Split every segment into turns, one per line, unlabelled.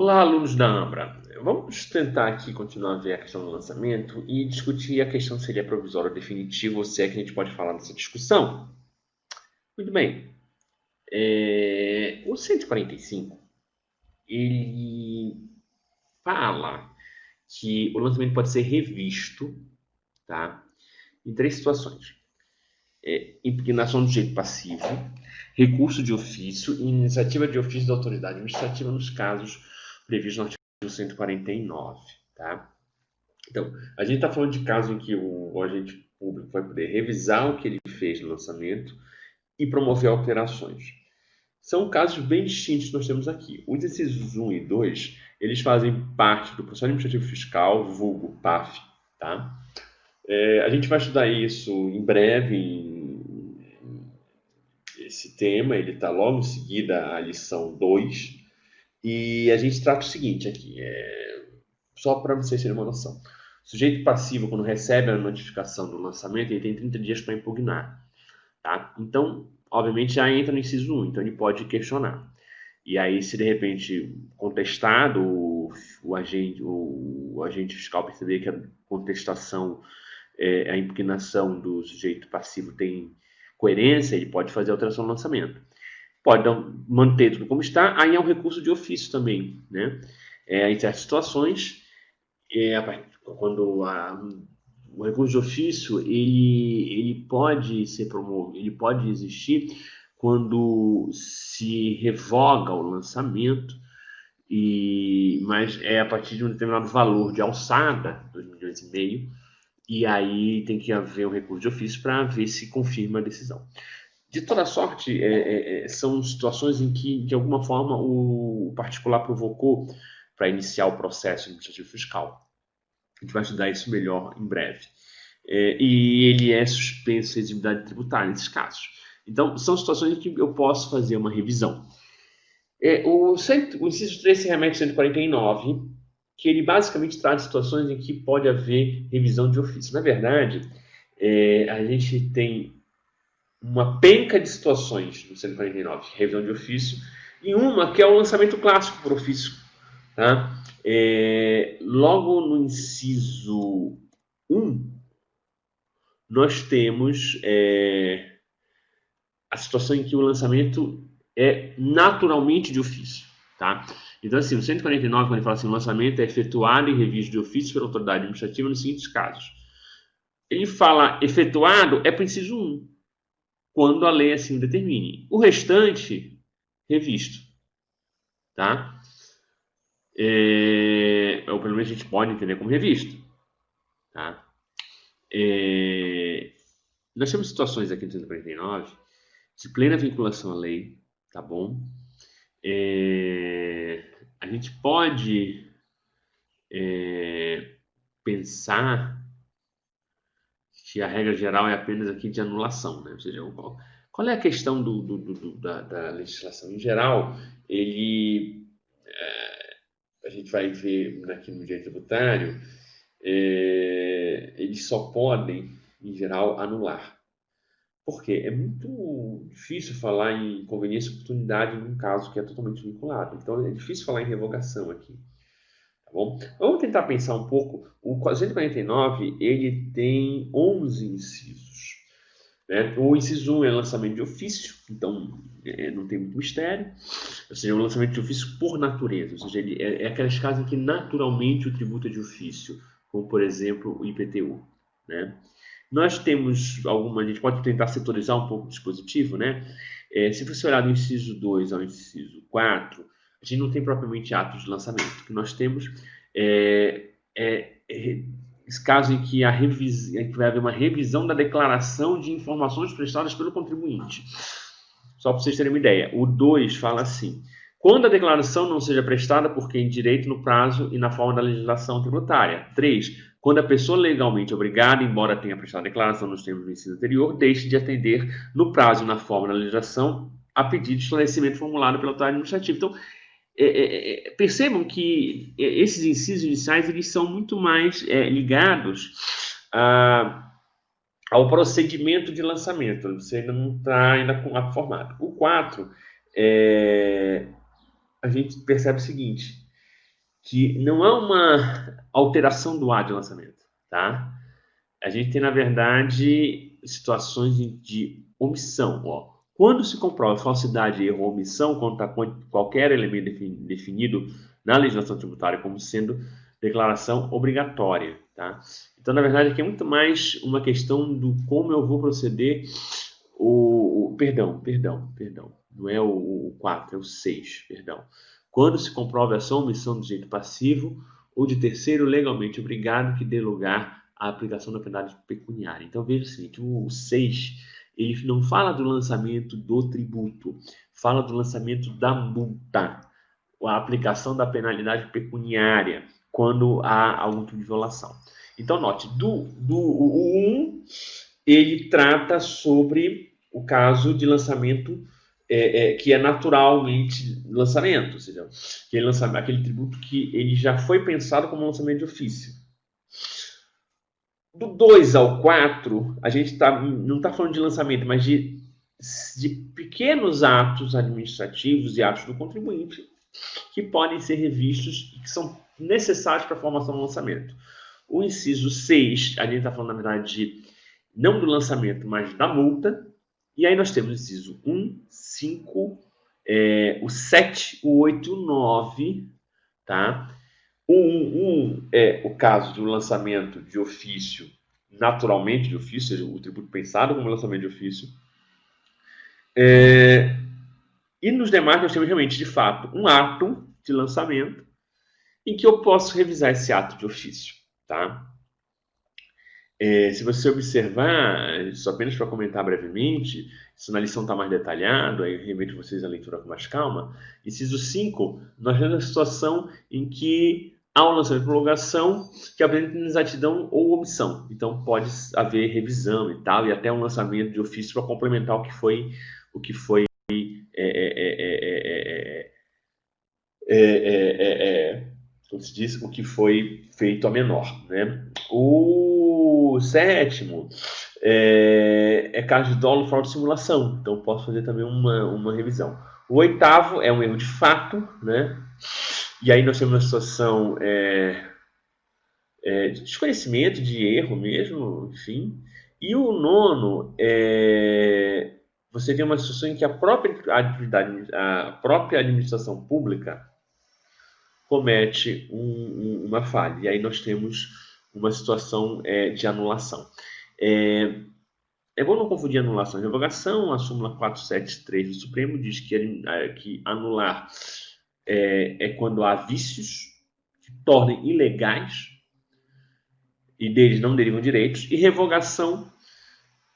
Olá, alunos da Ambra. Vamos tentar aqui continuar a ver a questão do lançamento e discutir a questão se ele é provisório ou definitivo, ou se é que a gente pode falar nessa discussão. Muito bem. O 145, ele fala que o lançamento pode ser revisto, tá? Em três situações. Impugnação do direito passivo, recurso de ofício e iniciativa de ofício da autoridade administrativa nos casos previstos no artigo 149, tá? Então, a gente está falando de casos em que o agente público vai poder revisar o que ele fez no lançamento e promover alterações. São casos bem distintos que nós temos aqui. Os incisos 1 e 2, eles fazem parte do processo administrativo fiscal, vulgo PAF, tá? A gente vai estudar isso em breve, esse tema, ele está logo em seguida à lição 2, e a gente trata o seguinte aqui, só para vocês terem uma noção. O sujeito passivo, quando recebe a notificação do lançamento, ele tem 30 dias para impugnar. Tá? Então, obviamente, já entra no inciso 1, então ele pode questionar. E aí, se de repente contestado, o agente fiscal perceber que a contestação, a impugnação do sujeito passivo tem coerência, ele pode fazer alteração no lançamento. Pode manter tudo como está, aí é um recurso de ofício também. Né? Em certas situações, quando o recurso de ofício ele pode ser promovido, ele pode existir quando se revoga o lançamento, mas é a partir de um determinado valor de alçada, 2,5 milhões, e aí tem que haver um recurso de ofício para ver se confirma a decisão. De toda sorte, são situações em que, de alguma forma, o particular provocou para iniciar o processo administrativo fiscal. A gente vai estudar isso melhor em breve. E ele é suspenso de exigibilidade tributária nesses casos. Então, são situações em que eu posso fazer uma revisão. O inciso 3 se remete ao 149, que ele basicamente trata de situações em que pode haver revisão de ofício. Na verdade, a gente tem uma penca de situações no 149, revisão de ofício, e uma que é o lançamento clássico por ofício. Tá? Logo no inciso 1, nós temos a situação em que o lançamento é naturalmente de ofício. Tá? Então, assim, o 149, quando ele fala assim, o lançamento é efetuado e revisto de ofício pela autoridade administrativa nos seguintes casos. Ele fala efetuado é para o inciso 1, quando a lei assim o determine. O restante, revisto. Tá? Ou pelo menos a gente pode entender como revisto. Tá? Nós temos situações aqui no 149 de plena vinculação à lei, tá bom? A gente pode pensar que a regra geral é apenas aqui de anulação, né? Ou seja, qual é a questão da legislação em geral? A gente vai ver aqui no direito tributário, eles só podem, em geral, anular. Por quê? É muito difícil falar em conveniência e oportunidade num caso que é totalmente vinculado. Então, é difícil falar em revogação aqui. Tá bom? Vamos tentar pensar um pouco. O 449, ele tem 11 incisos. Né? O inciso 1 é lançamento de ofício, então não tem muito mistério. Ou seja, é um lançamento de ofício por natureza. Ou seja, ele é aquelas casas em que naturalmente o tributo é de ofício, como, por exemplo, o IPTU. Né? Nós temos alguma, a gente pode tentar setorizar um pouco o dispositivo, né? Se você olhar do inciso 2 ao inciso 4, a gente não tem propriamente atos de lançamento. O que nós temos esse caso em que, em que vai haver uma revisão da declaração de informações prestadas pelo contribuinte. Só para vocês terem uma ideia, o 2 fala assim: quando a declaração não seja prestada por quem direito no prazo e na forma da legislação tributária. 3. Quando a pessoa legalmente obrigada, embora tenha prestado a declaração nos termos do inciso anterior, deixe de atender no prazo e na forma da legislação a pedido de esclarecimento formulado pela autoridade administrativa. Então, percebam que esses incisos iniciais eles são muito mais ligados ao procedimento de lançamento. Você ainda não está ainda formado. O 4, a gente percebe o seguinte: que não é uma alteração do ato de lançamento, tá? A gente tem, na verdade, situações de omissão. Ó. Quando se comprova falsidade, erro ou omissão, quando está qualquer elemento definido na legislação tributária como sendo declaração obrigatória. Tá? Então, na verdade, aqui é muito mais uma questão do como eu vou proceder. Perdão. Não é o 4, é o 6, perdão. Quando se comprova a sua omissão do direito passivo ou de terceiro legalmente obrigado que dê lugar à aplicação da penalidade pecuniária. Então, veja o seguinte, o 6, ele não fala do lançamento do tributo, fala do lançamento da multa, a aplicação da penalidade pecuniária, quando há algum tipo de violação. Então, note, o 1, ele trata sobre o caso de lançamento que é naturalmente lançamento, ou seja, aquele tributo que ele já foi pensado como lançamento de ofício. Do 2 ao 4, a gente não está falando de lançamento, mas de pequenos atos administrativos e atos do contribuinte que podem ser revistos e que são necessários para a formação do lançamento. O inciso 6, a gente está falando, na verdade, não do lançamento, mas da multa. E aí nós temos o inciso 1, 5, o 7, o 8 e o 9, tá? O 1 é o caso do lançamento de ofício, naturalmente de ofício, ou seja, o tributo pensado como lançamento de ofício. E nos demais nós temos realmente, de fato, um ato de lançamento em que eu posso revisar esse ato de ofício, tá? Se você observar, só apenas para comentar brevemente, isso na lição está mais detalhado, aí eu remeto vocês à leitura com mais calma. Inciso 5, nós temos a situação em que há um lançamento de prorrogação que apresenta inexatidão ou omissão. Então pode haver revisão e tal, e até um lançamento de ofício para complementar o que foi como se diz, o que foi feito a menor, né? O 7º é caso de dolo, fraude e simulação. Então, posso fazer também uma revisão. O 8º é um erro de fato, né? E aí nós temos uma situação de desconhecimento, de erro mesmo, enfim. E o 9º você tem uma situação em que a própria administração pública comete uma falha. E aí nós temos uma situação de anulação. É bom não confundir anulação e revogação. A súmula 473 do Supremo diz que anular é quando há vícios que tornem ilegais e deles não derivam direitos. E revogação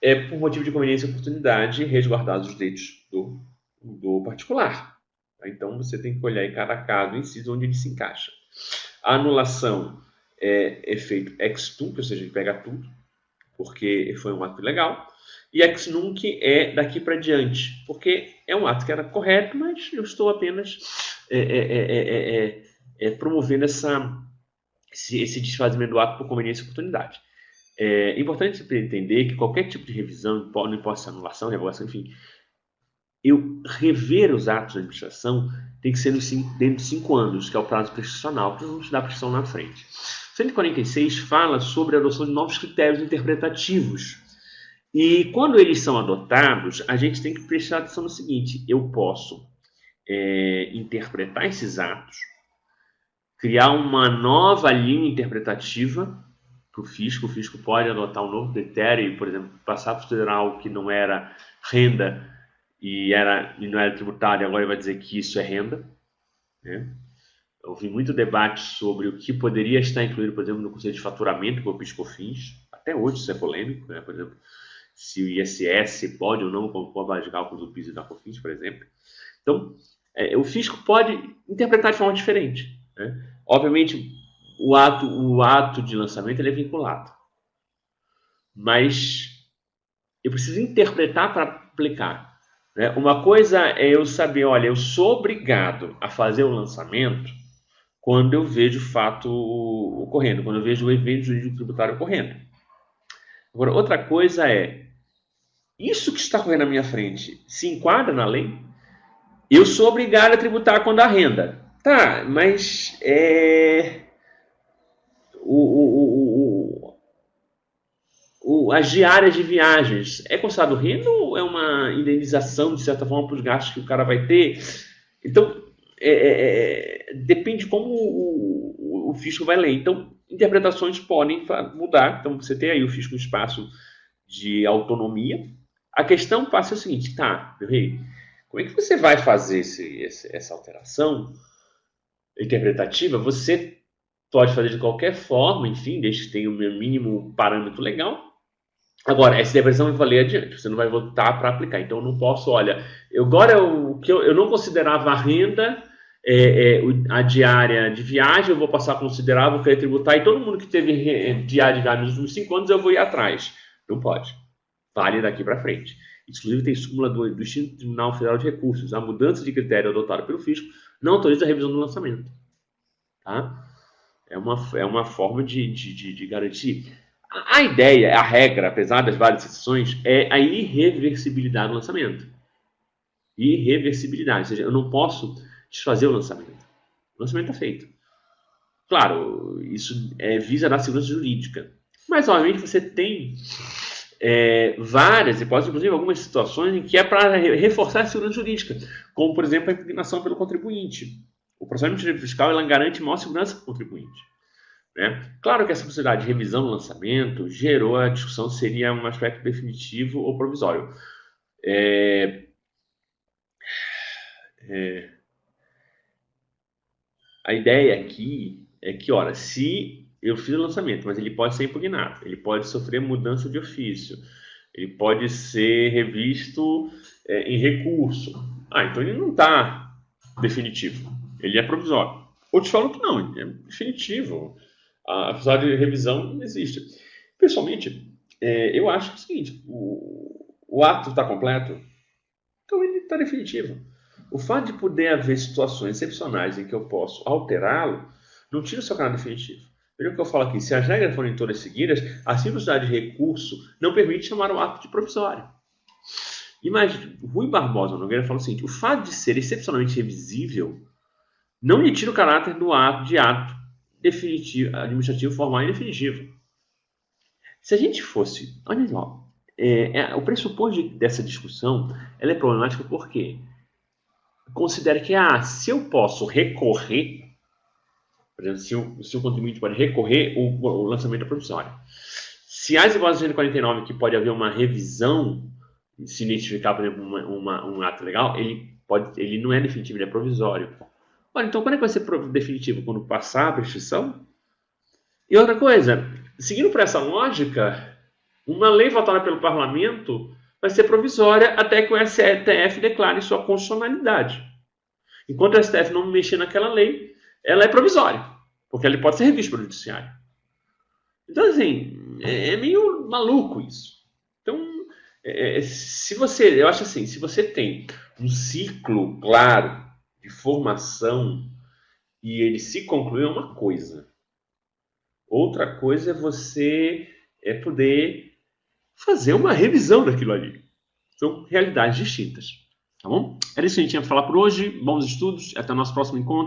é por motivo de conveniência e oportunidade resguardados os direitos do particular. Então, você tem que olhar em cada caso, inciso onde ele se encaixa. A anulação é feito ex tunc, ou seja, ele pega tudo, porque foi um ato ilegal. E ex nunc é daqui para diante, porque é um ato que era correto, mas eu estou apenas promovendo esse desfazimento do ato por conveniência e oportunidade. É importante entender que qualquer tipo de revisão, não importa se é anulação, revogação, enfim, eu rever os atos da administração tem que ser dentro de 5 anos, que é o prazo prescricional, que nós vamos dar a prescrição na frente. 146 fala sobre a adoção de novos critérios interpretativos. E quando eles são adotados, a gente tem que prestar atenção no seguinte: eu posso interpretar esses atos, criar uma nova linha interpretativa para o fisco. O fisco pode adotar um novo critério, por exemplo, passar para considerar algo que não era renda e não era tributário, agora ele vai dizer que isso é renda, né? Eu ouvi muito debate sobre o que poderia estar incluído, por exemplo, no conceito de faturamento por PIS/COFINS. Até hoje isso é polêmico, né? Por exemplo, se o ISS pode ou não compor de cálculo do PIS e da COFINS, por exemplo. Então, o fisco pode interpretar de forma diferente, né? Obviamente, o ato de lançamento ele é vinculado, mas eu preciso interpretar para aplicar. Uma coisa é eu saber, olha, eu sou obrigado a fazer o lançamento quando eu vejo o fato ocorrendo, quando eu vejo o evento jurídico tributário ocorrendo. Agora, outra coisa é, isso que está ocorrendo na minha frente se enquadra na lei? Eu sou obrigado a tributar quando há renda. Tá, mas o, as diárias de viagens é considerado renda ou é uma indenização, de certa forma, para os gastos que o cara vai ter? Então, depende como o fisco vai ler. Então, interpretações podem mudar. Então, você tem aí o fisco um espaço de autonomia. A questão passa o seguinte, tá, meu rei, como é que você vai fazer essa alteração interpretativa? Você pode fazer de qualquer forma, enfim, desde que tenha o meu mínimo parâmetro legal. Agora, essa interpretação vai valer adiante, você não vai voltar para aplicar. Então, eu não posso, olha, agora o que eu não considerava a renda, a diária de viagem, eu vou passar a considerar, vou querer tributar, e todo mundo que teve diária de viagem nos últimos 5 anos, eu vou ir atrás. Não pode. Vale daqui para frente. Inclusive, tem súmula do Instituto Tribunal Federal de Recursos. A mudança de critério adotada pelo fisco não autoriza a revisão do lançamento. Tá? É uma forma de garantir. A ideia, a regra, apesar das várias exceções, é a irreversibilidade do lançamento. Irreversibilidade, ou seja, eu não posso desfazer o lançamento. O lançamento está feito. Claro, isso visa dar segurança jurídica. Mas, obviamente, você tem várias hipóteses, inclusive algumas situações em que é para reforçar a segurança jurídica, como, por exemplo, a impugnação pelo contribuinte. O procedimento fiscal ela garante maior segurança para o contribuinte. Né? Claro que essa possibilidade de revisão do lançamento gerou a discussão se seria um aspecto definitivo ou provisório. A ideia aqui é que, ora, se eu fiz o lançamento, mas ele pode ser impugnado, ele pode sofrer mudança de ofício, ele pode ser revisto em recurso. Então ele não está definitivo, ele é provisório. Outros falam que não, ele é definitivo. A possibilidade de revisão não existe. Pessoalmente, eu acho o seguinte, o ato está completo, então ele está definitivo. O fato de poder haver situações excepcionais em que eu posso alterá-lo, não tira o seu caráter definitivo. Veja o que eu falo aqui, se as regras forem todas seguidas, a simplicidade de recurso não permite chamar o ato de provisório. Imagina, Rui Barbosa Nogueira fala o seguinte, o fato de ser excepcionalmente revisível não lhe tira o caráter do ato definitivo, administrativo, formal e definitivo. Se a gente fosse, olha só, o pressuposto dessa discussão ela é problemática porque considera que se eu posso recorrer, por exemplo, se o contribuinte pode recorrer o lançamento da provisória. Se as iguais a 149 que pode haver uma revisão, se identificar, por exemplo, um ato legal, ele não é definitivo, ele é provisório. Olha, então quando é que vai ser definitivo? Quando passar a prescrição? E outra coisa, seguindo por essa lógica, uma lei votada pelo parlamento vai ser provisória até que o STF declare sua constitucionalidade. Enquanto o STF não mexer naquela lei, ela é provisória, porque ela pode ser revista pelo judiciário. Então, assim, é meio maluco isso. Então, eu acho assim, se você tem um ciclo claro de formação e ele se conclui, é uma coisa. Outra coisa é você poder fazer uma revisão daquilo ali. São realidades distintas. Tá bom? Era isso que a gente tinha para falar por hoje. Bons estudos. Até o nosso próximo encontro.